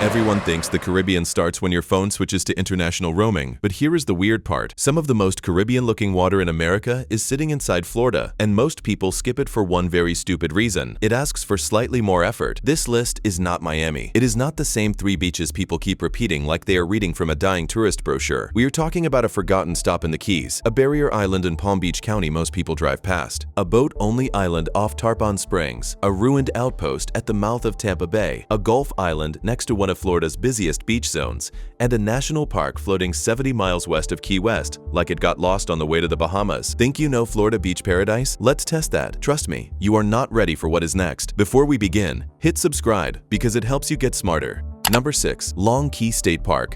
Everyone thinks the Caribbean starts when your phone switches to international roaming, but here is the weird part. Some of the most Caribbean-looking water in America is sitting inside Florida, and most people skip it for one very stupid reason. It asks for slightly more effort. This list is not Miami. It is not the same 3 beaches people keep repeating like they are reading from a dying tourist brochure. We are talking about a forgotten stop in the Keys, a barrier island in Palm Beach County most people drive past, a boat-only island off Tarpon Springs, a ruined outpost at the mouth of Tampa Bay, a Gulf island next to one of Florida's busiest beach zones, and a national park floating 70 miles west of Key West, like it got lost on the way to the Bahamas. Think you know Florida beach paradise? Let's test that. Trust me, you are not ready for what is next. Before we begin, hit subscribe because it helps you get smarter. Number 6. Long Key State Park.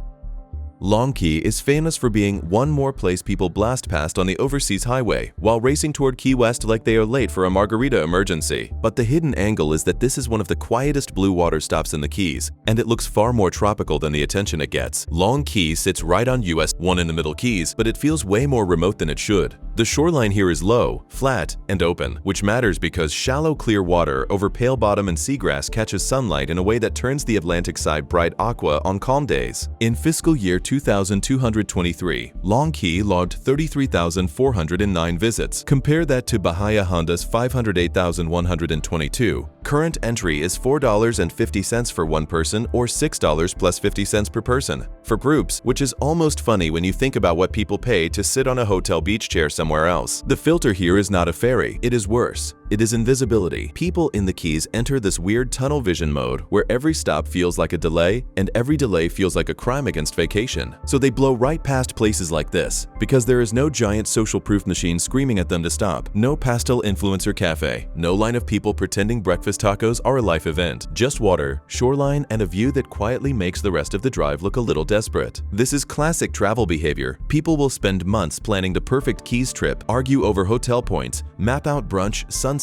Long Key is famous for being one more place people blast past on the overseas highway while racing toward Key West like they are late for a margarita emergency. But the hidden angle is that this is one of the quietest blue water stops in the Keys, and it looks far more tropical than the attention it gets. Long Key sits right on US 1 in the Middle Keys, but it feels way more remote than it should. The shoreline here is low, flat, and open, which matters because shallow clear water over pale bottom and seagrass catches sunlight in a way that turns the Atlantic side bright aqua on calm days. In fiscal year 2223, Long Key logged 33,409 visits. Compare that to Bahia Honda's 508,122. Current entry is $4.50 for one person or $6 plus 50 cents per person for groups, which is almost funny when you think about what people pay to sit on a hotel beach chair somewhere else. The filter here is not a ferry, it is worse. It is invisibility. People in the Keys enter this weird tunnel vision mode where every stop feels like a delay and every delay feels like a crime against vacation. So they blow right past places like this because there is no giant social proof machine screaming at them to stop, no pastel influencer cafe, no line of people pretending breakfast tacos are a life event, just water, shoreline, and a view that quietly makes the rest of the drive look a little desperate. This is classic travel behavior. People will spend months planning the perfect Keys trip, argue over hotel points, map out brunch, sunset,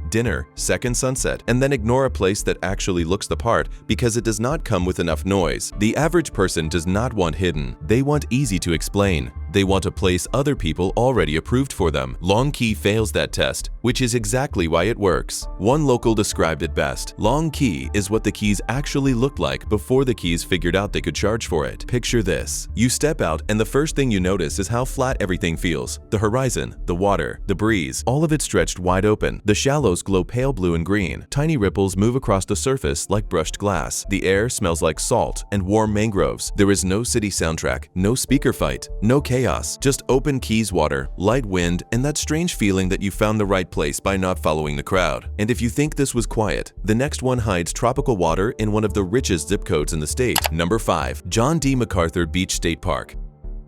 dinner, second sunset, and then ignore a place that actually looks the part because it does not come with enough noise. The average person does not want hidden. They want easy to explain. They want a place other people already approved for them. Long Key fails that test, which is exactly why it works. One local described it best. Long Key is what the Keys actually looked like before the Keys figured out they could charge for it. Picture this. You step out and the first thing you notice is how flat everything feels. The horizon, the water, the breeze, all of it stretched wide open. The shallows glow pale blue and green. Tiny ripples move across the surface like brushed glass. The air smells like salt and warm mangroves. There is no city soundtrack, no speaker fight, no chaos, just open Keys water, light wind, and that strange feeling that you found the right place by not following the crowd. And if you think this was quiet, the next one hides tropical water in one of the richest zip codes in the state. Number 5. John D. MacArthur Beach State Park.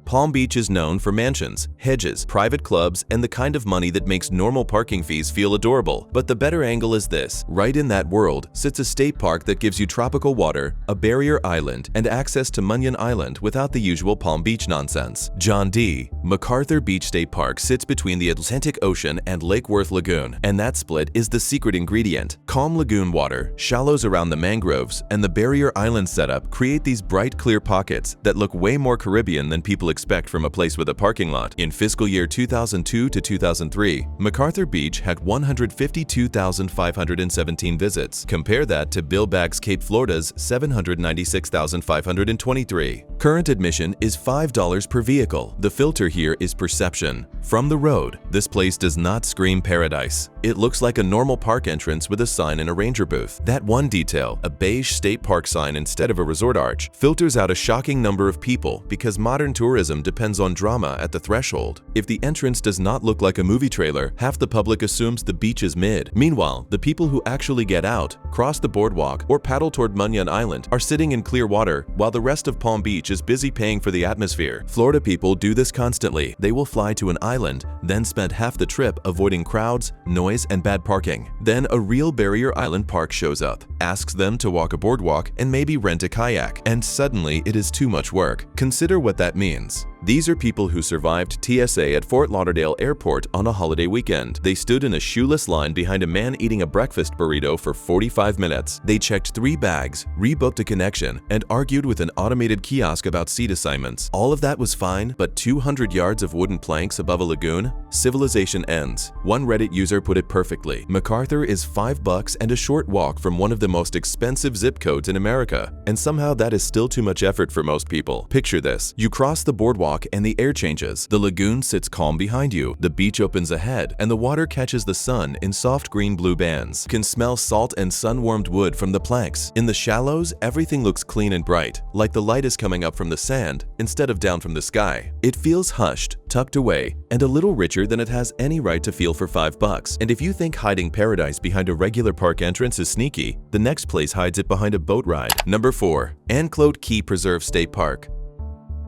Palm Beach is known for mansions, hedges, private clubs, and the kind of money that makes normal parking fees feel adorable. But the better angle is this. Right in that world sits a state park that gives you tropical water, a barrier island, and access to Munyon Island without the usual Palm Beach nonsense. John D. MacArthur Beach State Park sits between the Atlantic Ocean and Lake Worth Lagoon, and that split is the secret ingredient. Calm lagoon water, shallows around the mangroves, and the barrier island setup create these bright, clear pockets that look way more Caribbean than people expect from a place with a parking lot. In fiscal year 2002 to 2003, MacArthur Beach had 152,517 visits. Compare that to Bill Baggs Cape Florida's 796,523. Current admission is $5 per vehicle. The filter here is perception. From the road, this place does not scream paradise. It looks like a normal park entrance with a sign and a ranger booth. That one detail, a beige state park sign instead of a resort arch, filters out a shocking number of people because modern tourism depends on drama at the threshold. If the entrance does not look like a movie trailer, half the public assumes the beach is mid. Meanwhile, the people who actually get out, cross the boardwalk, or paddle toward Munyon Island are sitting in clear water while the rest of Palm Beach is busy paying for the atmosphere. Florida people do this constantly. They will fly to an island, then spend half the trip avoiding crowds, noise, and bad parking. Then a real barrier island park shows up, asks them to walk a boardwalk and maybe rent a kayak, and suddenly it is too much work. Consider what that means. These are people who survived TSA at Fort Lauderdale Airport on a holiday weekend. They stood in a shoeless line behind a man eating a breakfast burrito for 45 minutes. They checked 3 bags, rebooked a connection, and argued with an automated kiosk about seat assignments. All of that was fine, but 200 yards of wooden planks above a lagoon? Civilization ends. One Reddit user put it perfectly. MacArthur is $5 and a short walk from one of the most expensive zip codes in America. And somehow that is still too much effort for most people. Picture this. You cross the boardwalk and the air changes. The lagoon sits calm behind you. The beach opens ahead and the water catches the sun in soft green-blue bands. You can smell salt and sun-warmed wood from the planks. In the shallows, everything looks clean and bright, like the light is coming up from the sand instead of down from the sky. It feels hushed, tucked away, and a little richer than it has any right to feel for $5. And if you think hiding paradise behind a regular park entrance is sneaky, the next place hides it behind a boat ride. Number 4. Anclote Key Preserve State Park.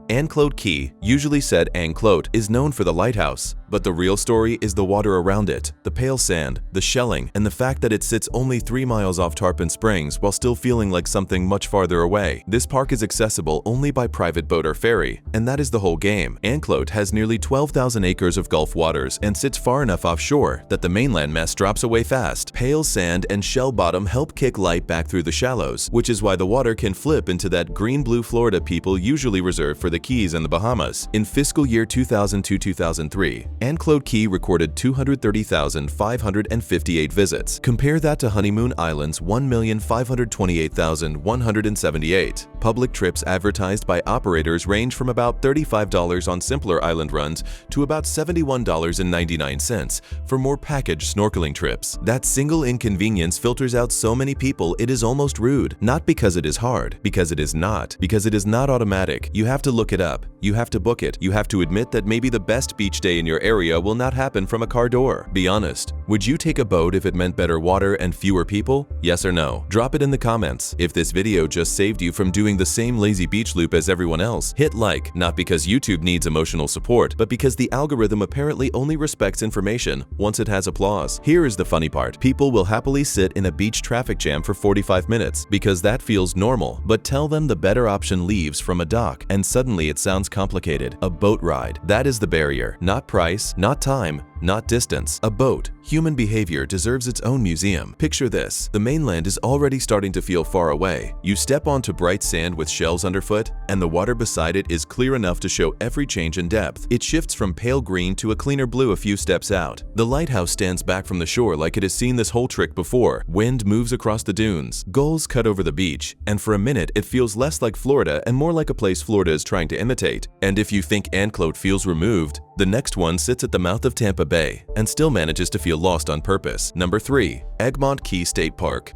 Anclote Key, usually said Anclote, is known for the lighthouse, but the real story is the water around it, the pale sand, the shelling, and the fact that it sits only 3 miles off Tarpon Springs while still feeling like something much farther away. This park is accessible only by private boat or ferry, and that is the whole game. Anclote has nearly 12,000 acres of Gulf waters and sits far enough offshore that the mainland mess drops away fast. Pale sand and shell bottom help kick light back through the shallows, which is why the water can flip into that green-blue Florida people usually reserve for the Keys and the Bahamas. In fiscal year 2002-2003, Anclote Key recorded 230,558 visits. Compare that to Honeymoon Island's 1,528,178. Public trips advertised by operators range from about $35 on simpler island runs to about $71.99 for more packaged snorkeling trips. That single inconvenience filters out so many people it is almost rude. Not because it is hard, because it is not. Because it is not automatic. You have to look it up. You have to book it. You have to admit that maybe the best beach day in your area will not happen from a car door. Be honest. Would you take a boat if it meant better water and fewer people? Yes or no? Drop it in the comments. If this video just saved you from doing the same lazy beach loop as everyone else, hit like, not because YouTube needs emotional support, but because the algorithm apparently only respects information once it has applause. Here is the funny part. People will happily sit in a beach traffic jam for 45 minutes because that feels normal, but tell them the better option leaves from a dock and suddenly it sounds complicated. A boat ride. That is the barrier. Not price, not time, not distance. A boat. Human behavior deserves its own museum. Picture this. The mainland is already starting to feel far away. You step onto bright sand with shells underfoot, and the water beside it is clear enough to show every change in depth. It shifts from pale green to a cleaner blue a few steps out. The lighthouse stands back from the shore like it has seen this whole trick before. Wind moves across the dunes. Gulls cut over the beach, and for a minute it feels less like Florida and more like a place Florida is trying to imitate. And if you think Anclote feels removed, the next one sits at the mouth of Tampa Bay and still manages to feel lost on purpose. Number 3. Egmont Key State Park.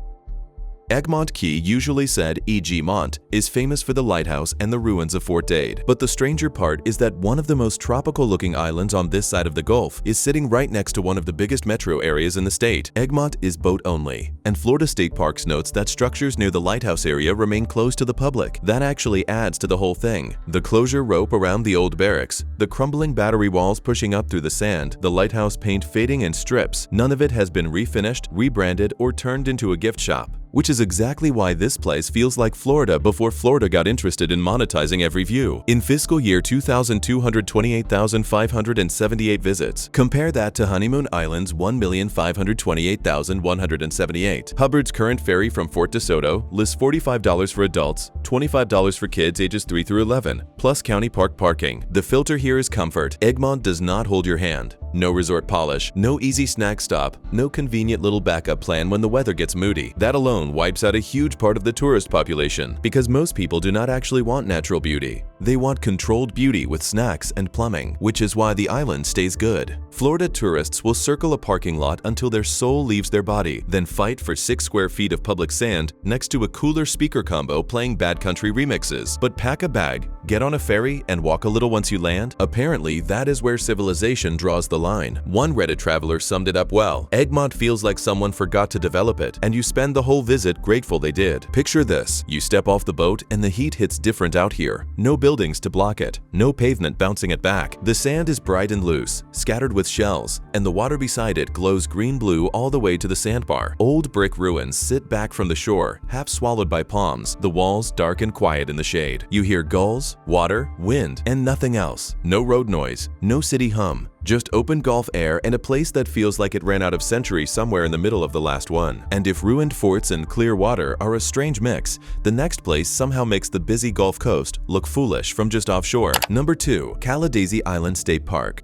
Egmont Key, usually said E.G. Mont, is famous for the lighthouse and the ruins of Fort Dade. But the stranger part is that one of the most tropical-looking islands on this side of the Gulf is sitting right next to one of the biggest metro areas in the state. Egmont is boat-only, and Florida State Parks notes that structures near the lighthouse area remain closed to the public. That actually adds to the whole thing. The closure rope around the old barracks, the crumbling battery walls pushing up through the sand, the lighthouse paint fading in strips, none of it has been refinished, rebranded, or turned into a gift shop. Which is exactly why this place feels like Florida before Florida got interested in monetizing every view. In fiscal year 2,228,578 visits. Compare that to Honeymoon Island's 1,528,178. Hubbard's current ferry from Fort DeSoto lists $45 for adults, $25 for kids ages 3 through 11, plus county park parking. The filter here is comfort. Egmont does not hold your hand. No resort polish, no easy snack stop, no convenient little backup plan when the weather gets moody. That alone wipes out a huge part of the tourist population because most people do not actually want natural beauty. They want controlled beauty with snacks and plumbing, which is why the island stays good. Florida tourists will circle a parking lot until their soul leaves their body, then fight for 6 square feet of public sand next to a cooler speaker combo playing Bad Country remixes. But pack a bag, get on a ferry, and walk a little once you land? Apparently, that is where civilization draws the line. One Reddit traveler summed it up well. Egmont feels like someone forgot to develop it, and you spend the whole visit grateful they did. Picture this. You step off the boat and the heat hits different out here. No buildings to block it, no pavement bouncing it back. The sand is bright and loose, scattered with shells, and the water beside it glows green-blue all the way to the sandbar. Old brick ruins sit back from the shore, half swallowed by palms, the walls dark and quiet in the shade. You hear gulls, water, wind, and nothing else. No road noise, no city hum. Just open Gulf air and a place that feels like it ran out of centuries somewhere in the middle of the last one. And if ruined forts and clear water are a strange mix, the next place somehow makes the busy Gulf Coast look foolish from just offshore. Number 2. Caladacy Island State Park.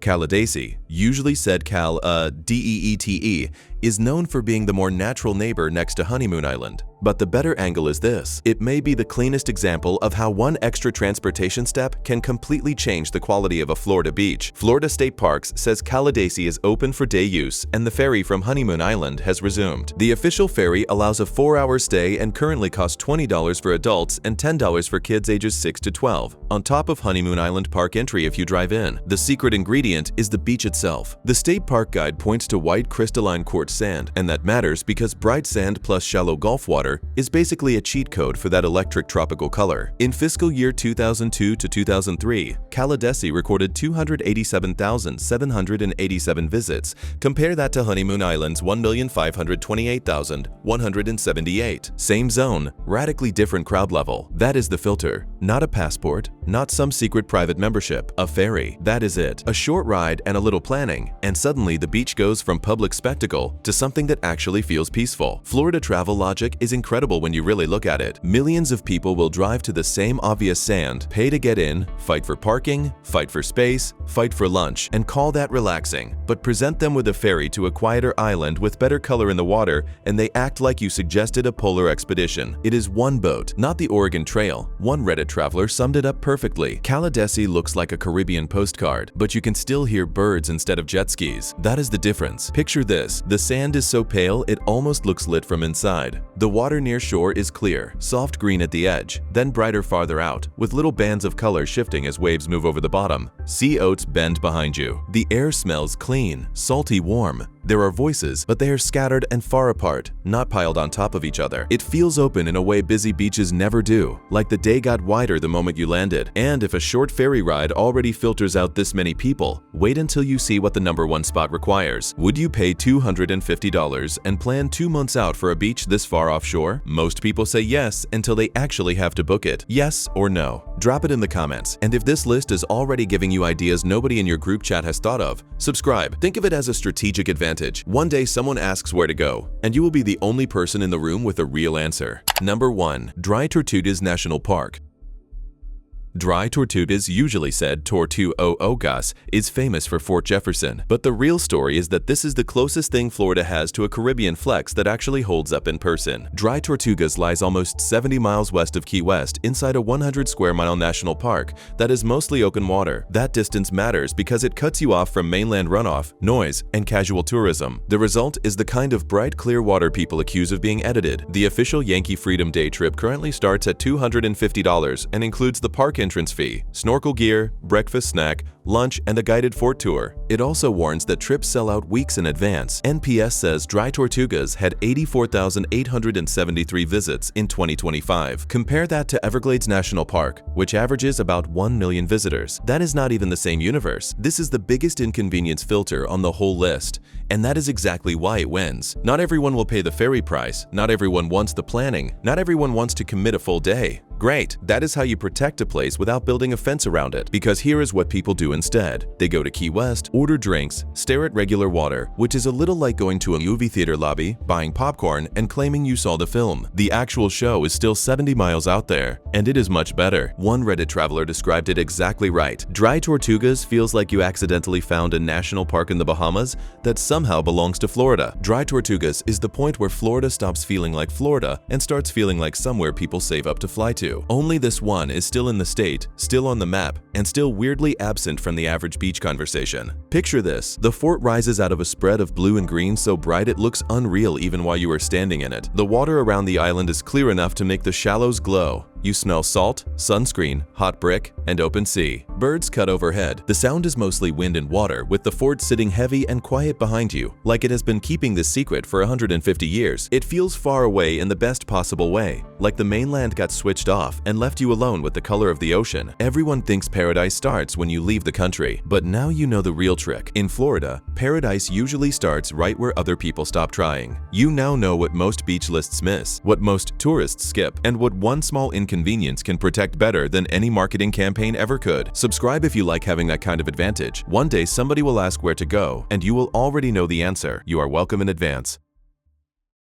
Caladacy, usually said Deete, is known for being the more natural neighbor next to Honeymoon Island. But the better angle is this. It may be the cleanest example of how one extra transportation step can completely change the quality of a Florida beach. Florida State Parks says Caladacy is open for day use and the ferry from Honeymoon Island has resumed. The official ferry allows a 4-hour stay and currently costs $20 for adults and $10 for kids ages 6 to 12, on top of Honeymoon Island Park entry if you drive in. The secret ingredient is the beach itself. The State Park Guide points to white crystalline quartz sand, and that matters because bright sand plus shallow Gulf water is basically a cheat code for that electric tropical color. In fiscal year 2002 to 2003, Caladacy recorded 287,787 visits. Compare that to Honeymoon Island's 1,528,178. Same zone, radically different crowd level. That is the filter. Not a passport, not some secret private membership, a ferry. That is it. A short ride and a little planning, and suddenly the beach goes from public spectacle to something that actually feels peaceful. Florida travel logic is incredible when you really look at it. Millions of people will drive to the same obvious sand, pay to get in, fight for parking, fight for space, fight for lunch, and call that relaxing. But present them with a ferry to a quieter island with better color in the water, and they act like you suggested a polar expedition. It is one boat, not the Oregon Trail. One Reddit traveler summed it up perfectly. Caladacy looks like a Caribbean postcard, but you can still hear birds instead of jet skis. That is the difference. Picture this. The sand is so pale it almost looks lit from inside. The water near shore is clear, soft green at the edge, then brighter farther out, with little bands of color shifting as waves move over the bottom. Sea oats bend behind you. The air smells clean, salty warm. There are voices, but they are scattered and far apart, not piled on top of each other. It feels open in a way busy beaches never do, like the day got wider the moment you landed. And if a short ferry ride already filters out this many people, wait until you see what the number 1 spot requires. Would you pay $250 and plan 2 months out for a beach this far offshore? Most people say yes until they actually have to book it. Yes or no? Drop it in the comments. And if this list is already giving you ideas nobody in your group chat has thought of, subscribe. Think of it as a strategic advantage. One day someone asks where to go, and you will be the only person in the room with a real answer. Number 1. Dry Tortugas National Park. Dry Tortugas, usually said Tortuogas, is famous for Fort Jefferson, but the real story is that this is the closest thing Florida has to a Caribbean flex that actually holds up in person. Dry Tortugas lies almost 70 miles west of Key West inside a 100-square-mile national park that is mostly open water. That distance matters because it cuts you off from mainland runoff, noise, and casual tourism. The result is the kind of bright, clear water people accuse of being edited. The official Yankee Freedom Day trip currently starts at $250 and includes the park entrance fee, snorkel gear, breakfast snack, lunch, and a guided fort tour. It also warns that trips sell out weeks in advance. NPS says Dry Tortugas had 84,873 visits in 2025. Compare that to Everglades National Park, which averages about 1 million visitors. That is not even the same universe. This is the biggest inconvenience filter on the whole list, and that is exactly why it wins. Not everyone will pay the ferry price, not everyone wants the planning, not everyone wants to commit a full day. Great, that is how you protect a place without building a fence around it, because here is what people do instead. They go to Key West, order drinks, stare at regular water, which is a little like going to a movie theater lobby, buying popcorn, and claiming you saw the film. The actual show is still 70 miles out there, and it is much better. One Reddit traveler described it exactly right. Dry Tortugas feels like you accidentally found a national park in the Bahamas that somehow belongs to Florida. Dry Tortugas is the point where Florida stops feeling like Florida and starts feeling like somewhere people save up to fly to. Only this one is still in the state, still on the map, and still weirdly absent from the average beach conversation. Picture this. The fort rises out of a spread of blue and green so bright it looks unreal even while you are standing in it. The water around the island is clear enough to make the shallows glow. You smell salt, sunscreen, hot brick, and open sea. Birds cut overhead. The sound is mostly wind and water, with the fort sitting heavy and quiet behind you, like it has been keeping this secret for 150 years. It feels far away in the best possible way, like the mainland got switched off and left you alone with the color of the ocean. Everyone thinks paradise starts when you leave the country, but now you know the real trick. In Florida, paradise usually starts right where other people stop trying. You now know what most beach lists miss, what most tourists skip, and what one small inconvenience can protect better than any marketing campaign ever could. Subscribe if you like having that kind of advantage. One day somebody will ask where to go, and you will already know the answer. You are welcome in advance.